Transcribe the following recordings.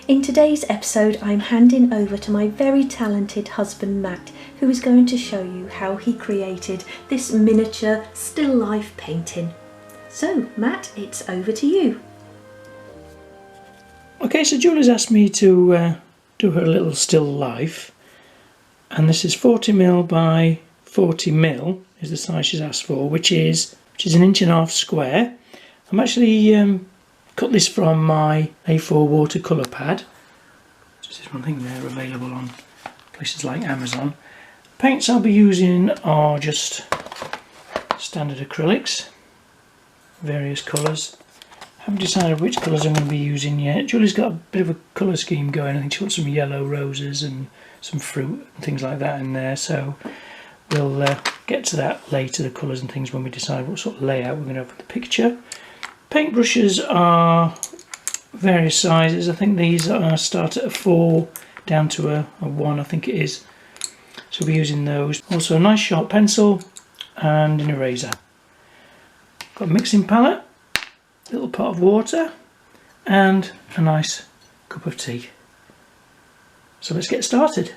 In today's episode, I'm handing over to my very talented husband Matt, who is going to show you how he created this miniature still life painting. So Matt, it's over to you. Okay, so Julie's asked me to do her little still life, and this is 40mm by 40mm is the size she's asked for, which is 1.5 inches square. I'm actually cut this from my A4 watercolour pad. This is one thing they're available on places like Amazon. Paints I'll be using are just standard acrylics, various colours. Haven't decided which colours I'm going to be using yet. Julie's got a bit of a colour scheme going. I think she wants some yellow roses and some fruit and things like that in there, so we'll get to that later, the colours and things, when we decide what sort of layout we're going to have for the picture. Paintbrushes are various sizes. I think these start at a 4 down to a 1, I think it is. So we'll be using those. Also a nice sharp pencil and an eraser. Got a mixing palette, a little pot of water and a nice cup of tea. So let's get started.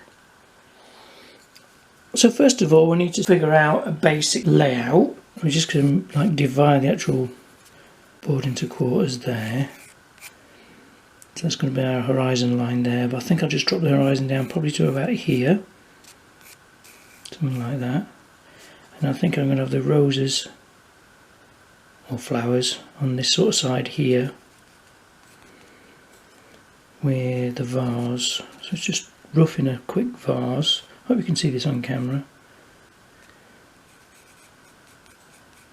So first of all we need to figure out a basic layout. We're just going to divide the actual board into quarters there. So that's going to be our horizon line there, but I think I'll just drop the horizon down probably to about here. Something like that. And I think I'm going to have the roses or flowers on this sort of side here with the vase. So it's just roughing a quick vase. Hope you can see this on camera.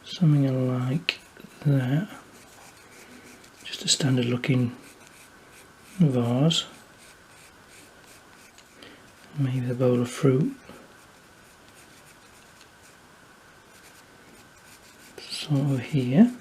Something like that. Just a standard looking vase. Maybe a bowl of fruit. Sort of here.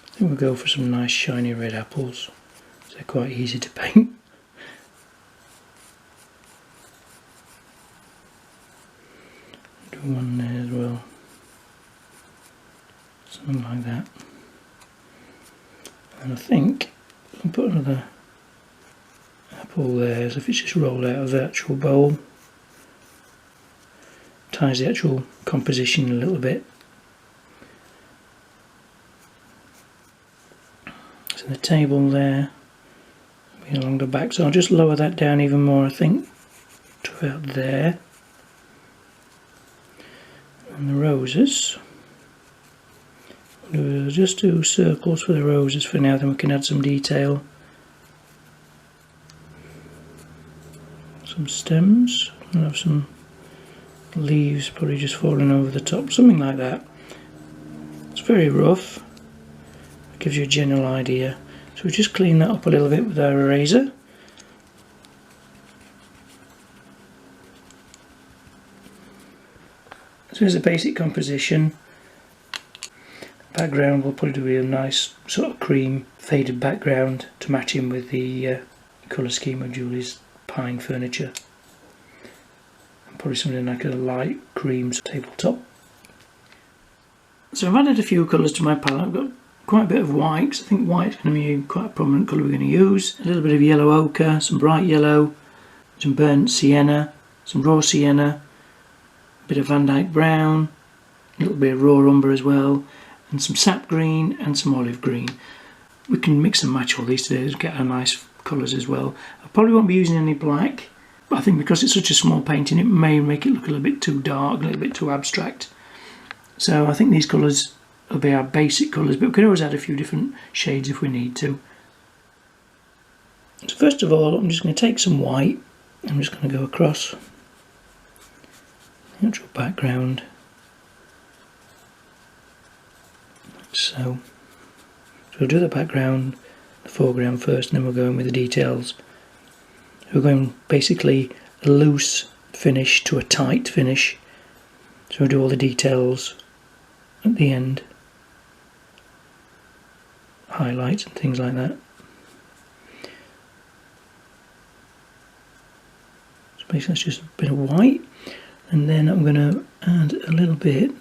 I think we'll go for some nice shiny red apples. They're quite easy to paint. Do one there as well. Something like that. And I think I'll put another apple there, as if it's just rolled out of the actual bowl. Ties the actual composition a little bit. So the table there, along the back, so I'll just lower that down even more, I think, to about there. And the roses, we'll just do circles for the roses for now, then we can add some detail. Some stems, and have some leaves probably just falling over the top, something like that. It's very rough, it gives you a general idea. So we just clean that up a little bit with our eraser. So here's a basic composition. Background will probably do a nice sort of cream faded background to match in with the colour scheme of Julie's pine furniture. And probably something like a light cream tabletop. So I've added a few colours to my palette. I've got quite a bit of white, because I think white's going to be quite a prominent colour we're going to use. A little bit of yellow ochre, some bright yellow, some burnt sienna, some raw sienna, a bit of Van Dyke brown, a little bit of raw umber as well, and some sap green and some olive green. We can mix and match all these today to get our nice colours as well. I probably won't be using any black, but I think because it's such a small painting it may make it look a little bit too dark, a little bit too abstract. So I think these colours will be our basic colours, but we can always add a few different shades if we need to. So first of all, I'm just going to take some white. I'm just going to go across the actual background, like so. So we'll do the background, the foreground first, and then we'll go in with the details. We're going basically a loose finish to a tight finish. So we'll do all the details at the end. Highlights and things like that. So So basically that's just a bit of white, and then I'm going to add a little bit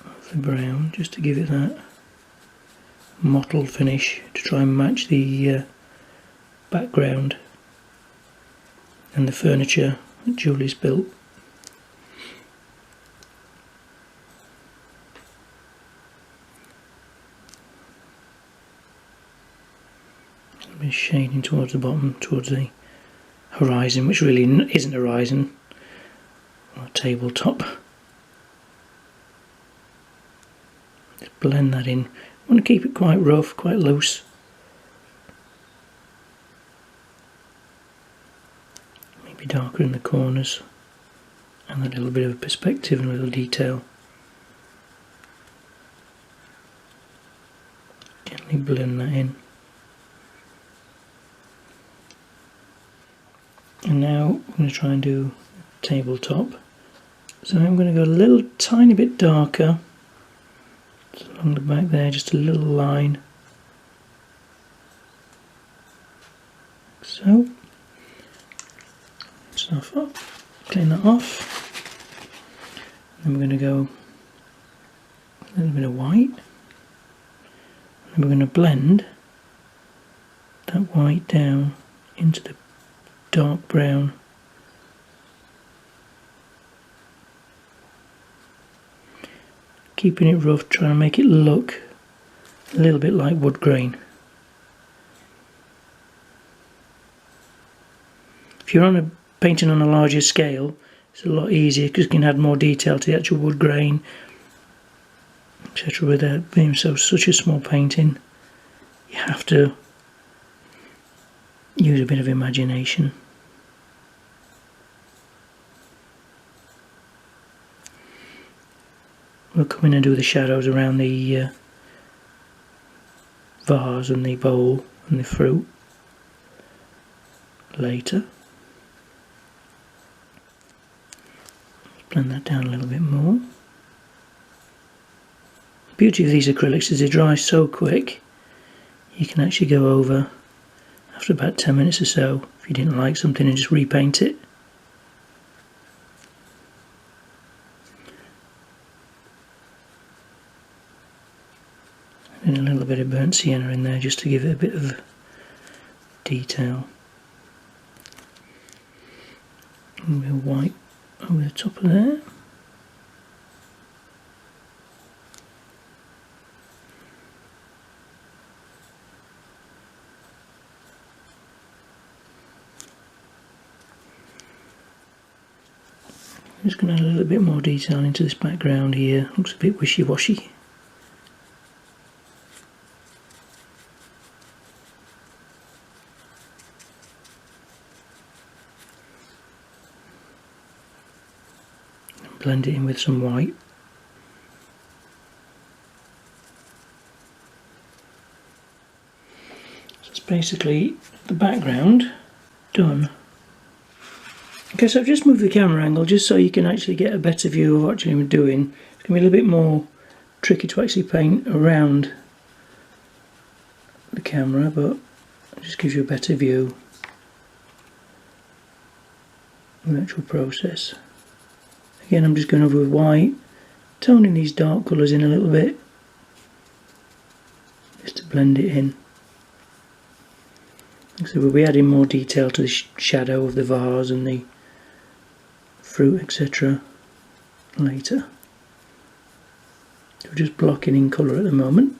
of the brown just to give it that mottled finish to try and match the background and the furniture that Julie's built. A bit of shading towards the bottom, towards the horizon, which really isn't a horizon, or a tabletop. Just blend that in. I want to keep it quite rough, quite loose. Maybe darker in the corners, and a little bit of perspective and a little detail. Gently blend that in. And now I'm going to try and do tabletop. So I'm going to go a little tiny bit darker. Just along the back there, just a little line. Like so. Stuff up. Clean that off. Then we're going to go a little bit of white. And we're going to blend that white down into the dark brown. Keeping it rough, trying to make it look a little bit like wood grain. If you're on a painting on a larger scale, it's a lot easier because you can add more detail to the actual wood grain, etc. Without being such a small painting, you have to use a bit of imagination. We'll come in and do the shadows around the vase and the bowl and the fruit later. Blend that down a little bit more. The beauty of these acrylics is they dry so quick, you can actually go over after about 10 minutes or so if you didn't like something and just repaint it. And a little bit of burnt sienna in there just to give it a bit of detail. And a bit of white over the top of there. I'm just going to add a little bit more detail into this background here. Looks a bit wishy-washy. Blend it in with some white. So it's basically the background done. Okay, so I've just moved the camera angle just so you can actually get a better view of what actually I'm doing. It's going to be a little bit more tricky to actually paint around the camera, but it just gives you a better view of the actual process. Again, I'm just going over with white, toning these dark colours in a little bit, just to blend it in. So we'll be adding more detail to the shadow of the vase and the fruit, etc. later. We're just blocking in colour at the moment.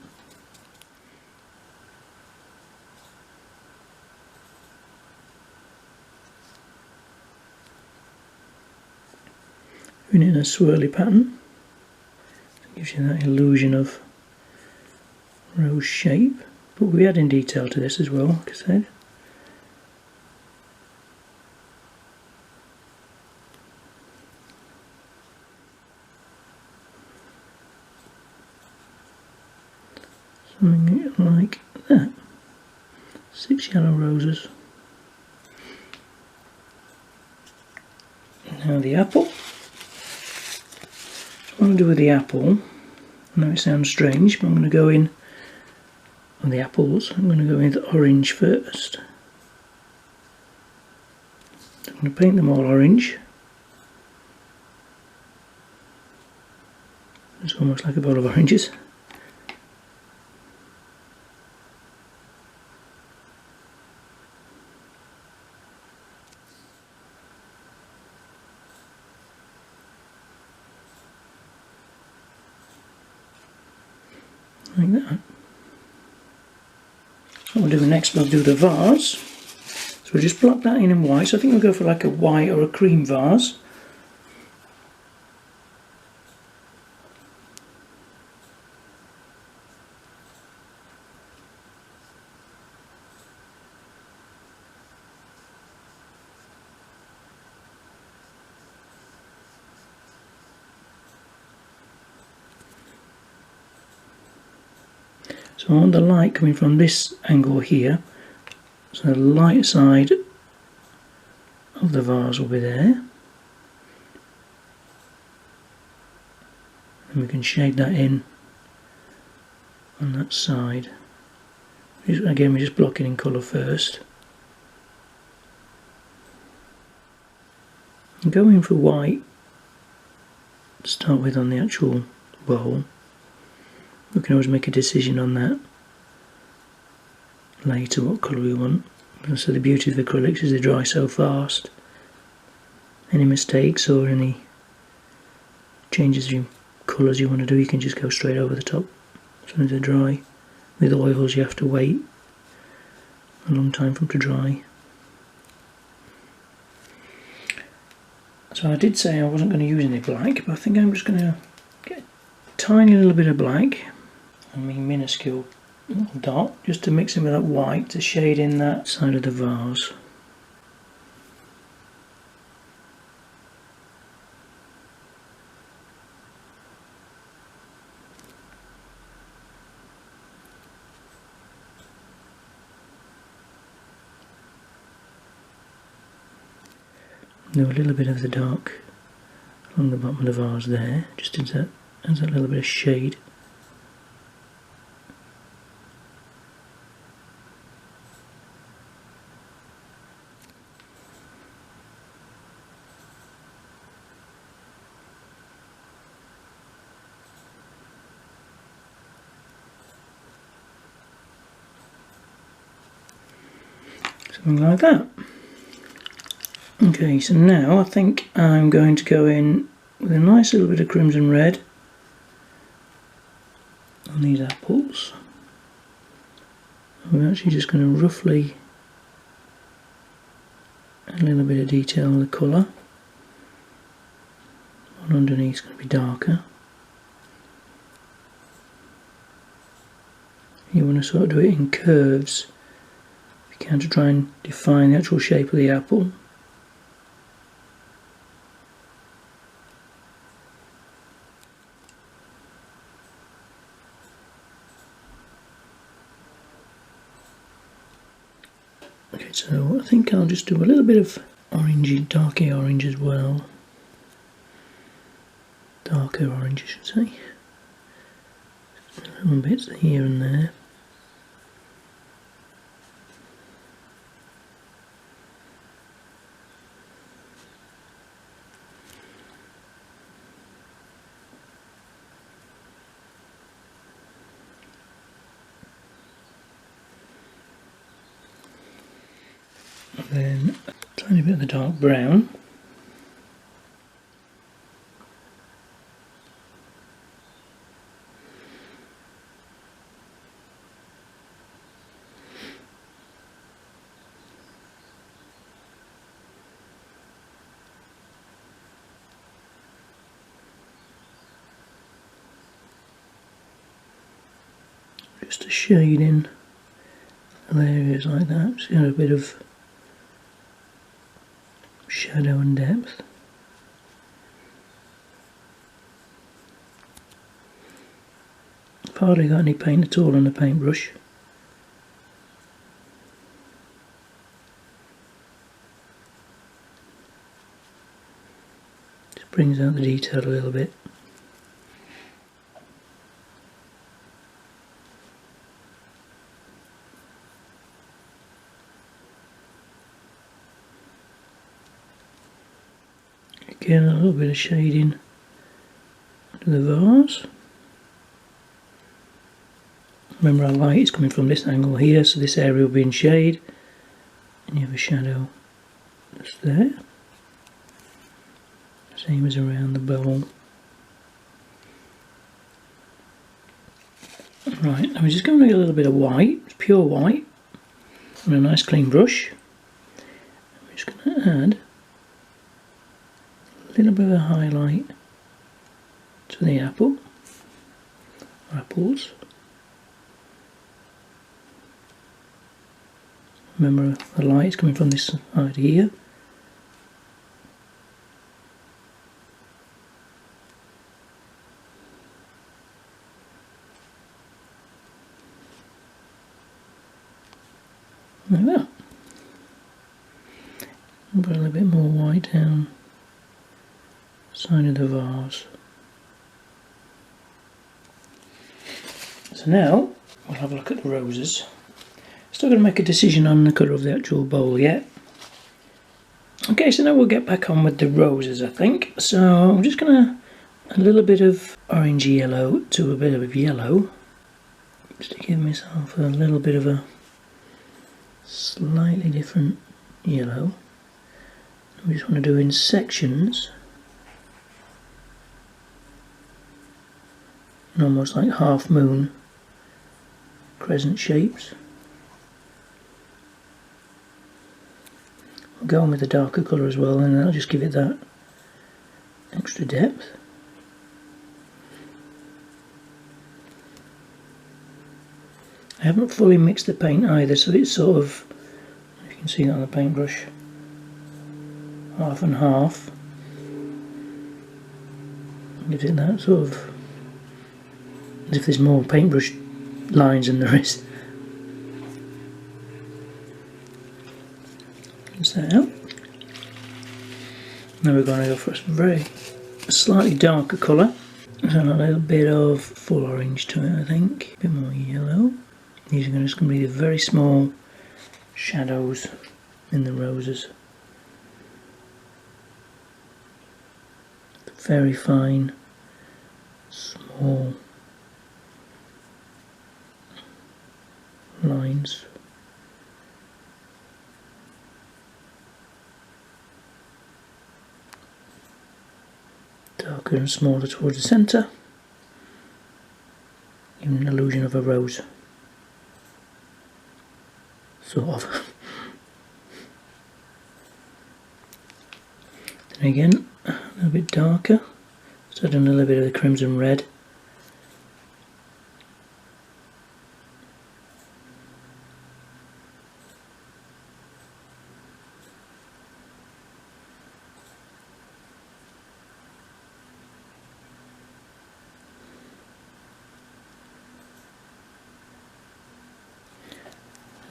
Doing it in a swirly pattern. Gives you that illusion of rose shape. But we'll be adding detail to this as well, like I said. Something like that. 6 yellow roses. Now the apple. What I'm going to do with the apple, I know it sounds strange, but I'm going to go in on the apples. I'm going to go in with orange first. I'm going to paint them all orange. It's almost like a bowl of oranges. Like that. What we'll do next, we'll do the vase. So we'll just block that in white. So I think we'll go for like a white or a cream vase. So I want the light coming from this angle here, so the light side of the vase will be there, and we can shade that in on that side. Again, we're just blocking in colour first. And go in for white to start with on the actual bowl. We can always make a decision on that later, what colour we want. So the beauty of acrylics is they dry so fast. Any mistakes or any changes in colours you want to do, you can just go straight over the top as soon as they're dry. With oils you have to wait a long time for them to dry. So I did say I wasn't going to use any black, but I think I'm just going to get a tiny little bit of black, I mean minuscule little dot, just to mix in with that white to shade in that side of the vase. Do a little bit of the dark along the bottom of the vase there, just as that little bit of shade. Something like that. Okay, so now I think I'm going to go in with a nice little bit of crimson red on these apples. We're actually just going to roughly add a little bit of detail of the colour. One underneath is going to be darker. You want to sort of do it in curves if you can, to try and define the actual shape of the apple. Okay, so I think I'll just do a little bit of orangey, darky orange as well. Darker orange, I should say. Little bits here and there. And then a tiny bit of the dark brown. Just a shade in areas like that, just got a bit of shadow and depth. I've hardly got any paint at all on the paintbrush. Just brings out the detail a little bit. Again, a little bit of shading to the vase. Remember, our light is coming from this angle here, so this area will be in shade, and you have a shadow just there. Same as around the bowl. Right, now we're just going to make a little bit of white, pure white, on a nice clean brush. I'm just going to add a little bit of a highlight to the apple, apples. Remember, the light is coming from this side here. Like that. Put a little bit more white down the side of the vase. So now we'll have a look at the roses. Still going to make a decision on the colour of the actual bowl yet. Okay, so now we'll get back on with the roses, I think. So I'm just going to add a little bit of orange yellow to a bit of yellow, just to give myself a little bit of a slightly different yellow. We just want to do in sections, in almost like half moon crescent shapes. I'll go on with the darker colour as well, and that'll just give it that extra depth. I haven't fully mixed the paint either, so it's sort of, you can see that on the paintbrush, half and half. Gives it that sort of, as if there's more paintbrush lines than there is. Rinse that out. Now we're going to go for a slightly darker colour. So a little bit of full orange to it, I think. A bit more yellow. These are just going to be the very small shadows in the roses. Very fine, small lines. Darker and smaller towards the centre. Giving an illusion of a rose. Sort of. Then again, a little bit darker. Just adding a little bit of the crimson red.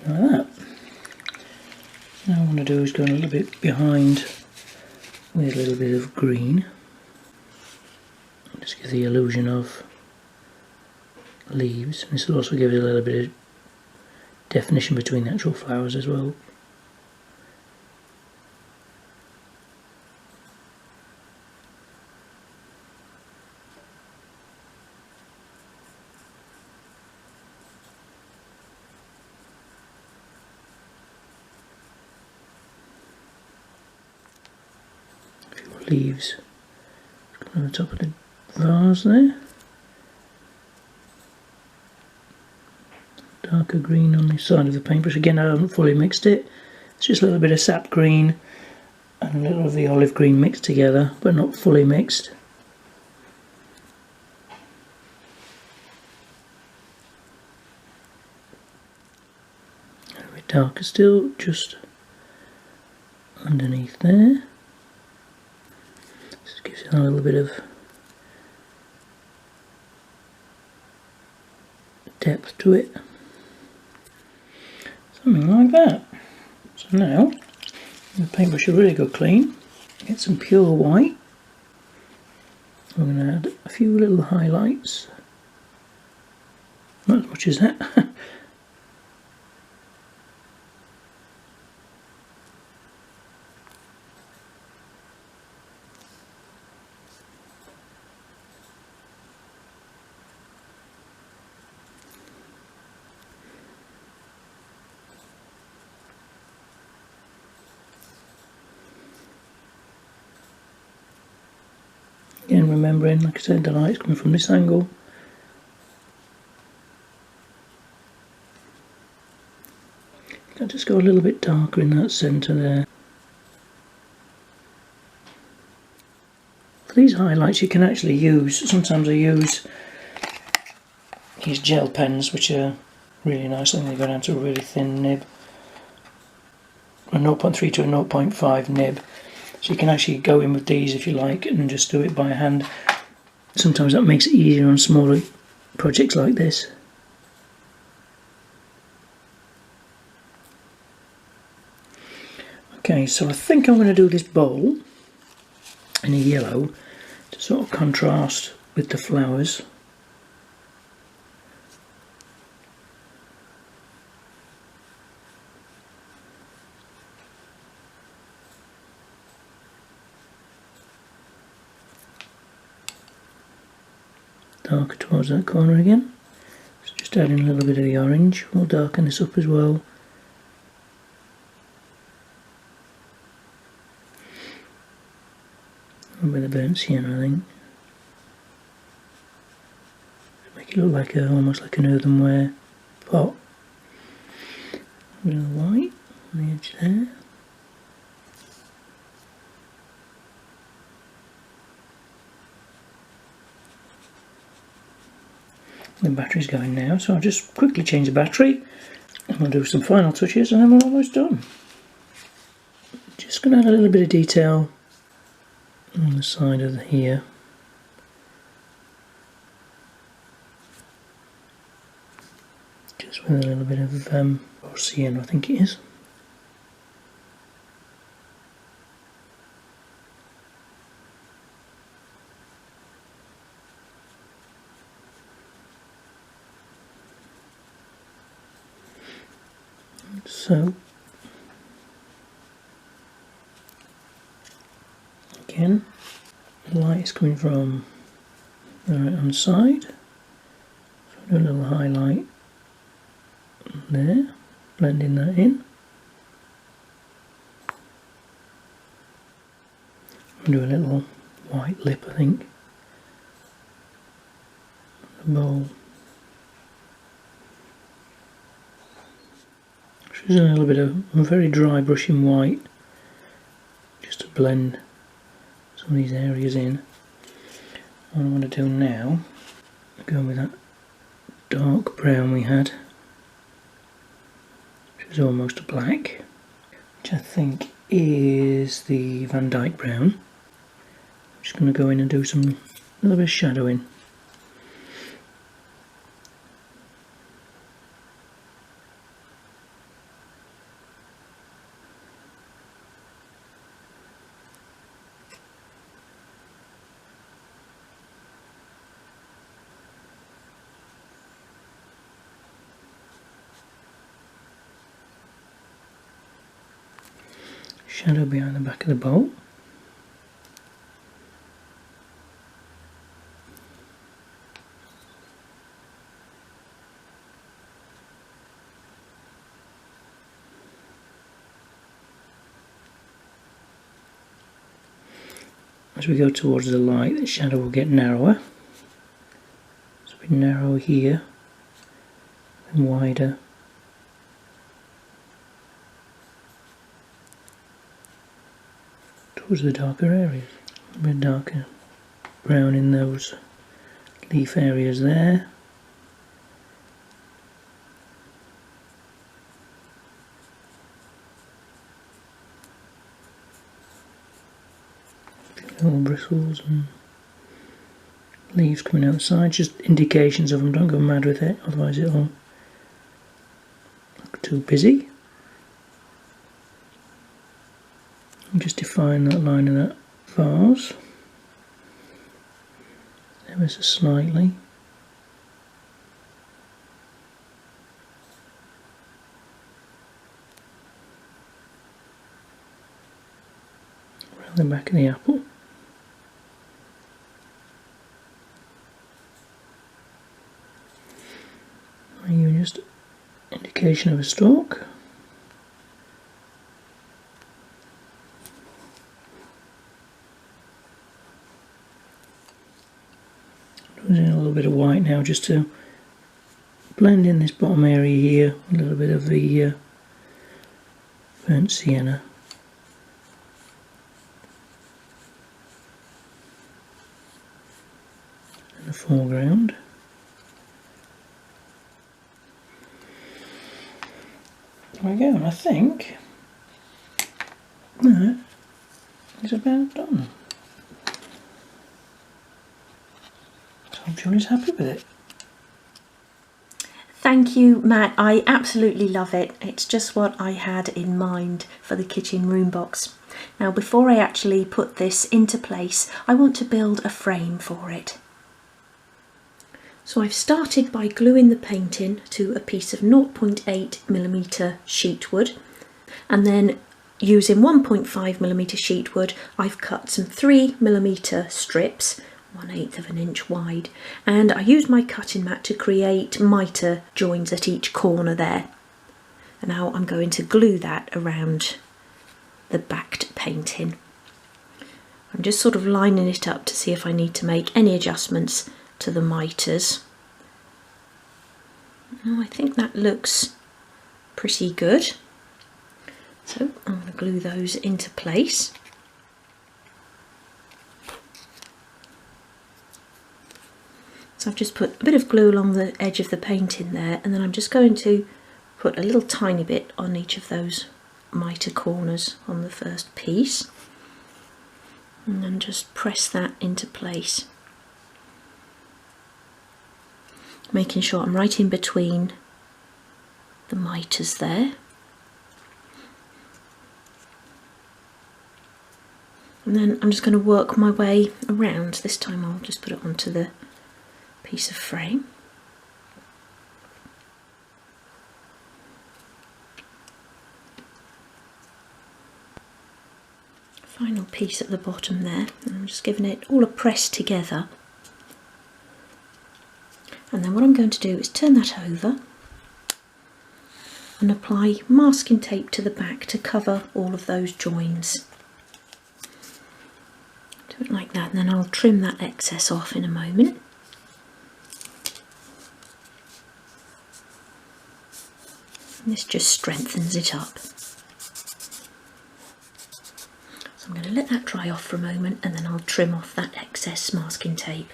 Like that. Now what I want to do is go a little bit behind with a little bit of green. Just give the illusion of leaves. This will also give it a little bit of definition between the actual flowers as well. Leaves on the top of the vase there. Darker green on the side of the paintbrush. Again, I haven't fully mixed it. It's just a little bit of sap green and a little of the olive green mixed together, but not fully mixed. A little bit darker still, just underneath there. Gives it a little bit of depth to it. Something like that. So now, the paintbrush should really go clean. Get some pure white. I'm going to add a few little highlights. Not as much as that. Again, remembering, like I said, the light's coming from this angle. I'll just go a little bit darker in that centre there. For these highlights you can actually use, sometimes I use these gel pens which are really nice. I think they go down to a really thin nib. A 0.3 to a 0.5 nib. So you can actually go in with these if you like and just do it by hand. Sometimes that makes it easier on smaller projects like this. Okay, so I think I'm going to do this bowl in a yellow to sort of contrast with the flowers. Darker towards that corner again. So just adding a little bit of the orange. We'll darken this up as well. A bit of burnt sienna, I think. Make it look like almost like an earthenware pot. A bit of white on the edge there. The battery's going now, so I'll just quickly change the battery and we'll do some final touches and then we're almost done. Just going to add a little bit of detail on the side of here. Just with a little bit of sienna, I think it is. So, again, the light is coming from the right hand side, so I'll do a little highlight there, blending that in. I'll do a little white lip, I think, the bowl. Just a little bit of a very dry brushing white, just to blend some of these areas in. What I want to do now, go with that dark brown we had, which is almost a black, which I think is the Van Dyke brown. I'm just going to go in and do a little bit of shadowing. Shadow behind the back of the bowl. As we go towards the light, the shadow will get narrower. So we narrow here and wider. Towards the darker areas. A bit darker brown in those leaf areas there. Little bristles and leaves coming outside, just indications of them. Don't go mad with it, otherwise it'll look too busy. And just define that line of that vase ever so slightly. Around the back of the apple. And just indication of a stalk. now just to blend in this bottom area here, a little bit of the burnt sienna. In the foreground. There we go, and I think that is about done. So I'm Julie's happy with it. Thank you, Matt. I absolutely love it. It's just what I had in mind for the kitchen room box. Now, before I actually put this into place, I want to build a frame for it. So I've started by gluing the paint in to a piece of 0.8mm sheet wood, and then using 1.5mm sheet wood, I've cut some 3mm strips, 1/8 of an inch wide, and I used my cutting mat to create mitre joins at each corner there. And now I'm going to glue that around the backed painting. I'm just sort of lining it up to see if I need to make any adjustments to the mitres. Oh, I think that looks pretty good. So I'm going to glue those into place. So I've just put a bit of glue along the edge of the painting there, and then I'm just going to put a little tiny bit on each of those mitre corners on the first piece, and then just press that into place, making sure I'm right in between the mitres there. And then I'm just going to work my way around. This time I'll just put it onto the piece of frame. Final piece at the bottom there, and I'm just giving it all a press together. And then what I'm going to do is turn that over and apply masking tape to the back to cover all of those joins. Do it like that, and then I'll trim that excess off in a moment. And this just strengthens it up. So I'm going to let that dry off for a moment, and then I'll trim off that excess masking tape.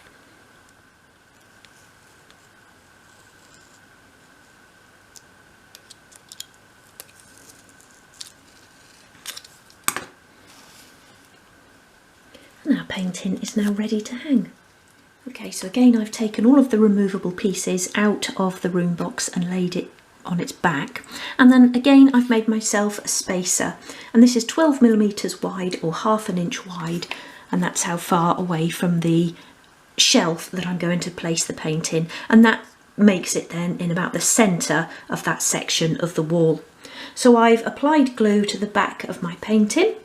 And our painting is now ready to hang. Okay, so again I've taken all of the removable pieces out of the room box and laid it on its back, and then again I've made myself a spacer, and this is 12mm wide or ½ an inch wide, and that's how far away from the shelf that I'm going to place the paint in, and that makes it then in about the centre of that section of the wall. So I've applied glue to the back of my painting,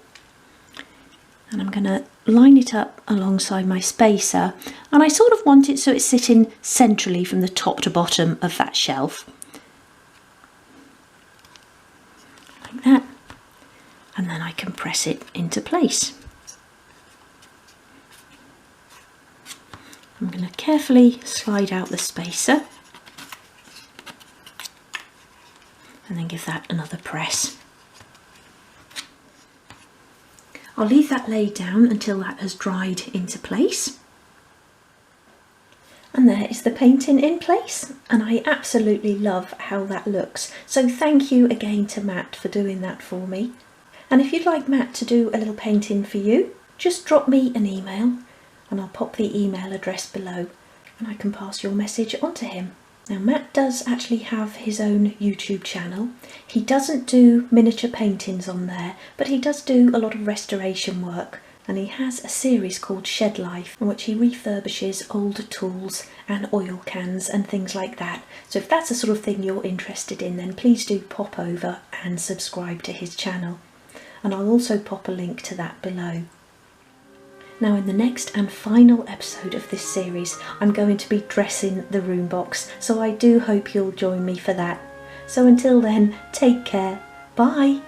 and I'm going to line it up alongside my spacer, and I sort of want it so it's sitting centrally from the top to bottom of that shelf. Like that, and then I can press it into place. I'm going to carefully slide out the spacer and then give that another press. I'll leave that laid down until that has dried into place. And there is the painting in place, and I absolutely love how that looks. So thank you again to Matt for doing that for me. And if you'd like Matt to do a little painting for you, just drop me an email and I'll pop the email address below, and I can pass your message on to him. Now, Matt does actually have his own YouTube channel. He doesn't do miniature paintings on there, but he does do a lot of restoration work, and he has a series called Shed Life in which he refurbishes old tools and oil cans and things like that. So if that's the sort of thing you're interested in, then please do pop over and subscribe to his channel, and I'll also pop a link to that below. Now, in the next and final episode of this series, I'm going to be dressing the room box, so I do hope you'll join me for that. So until then, take care. Bye.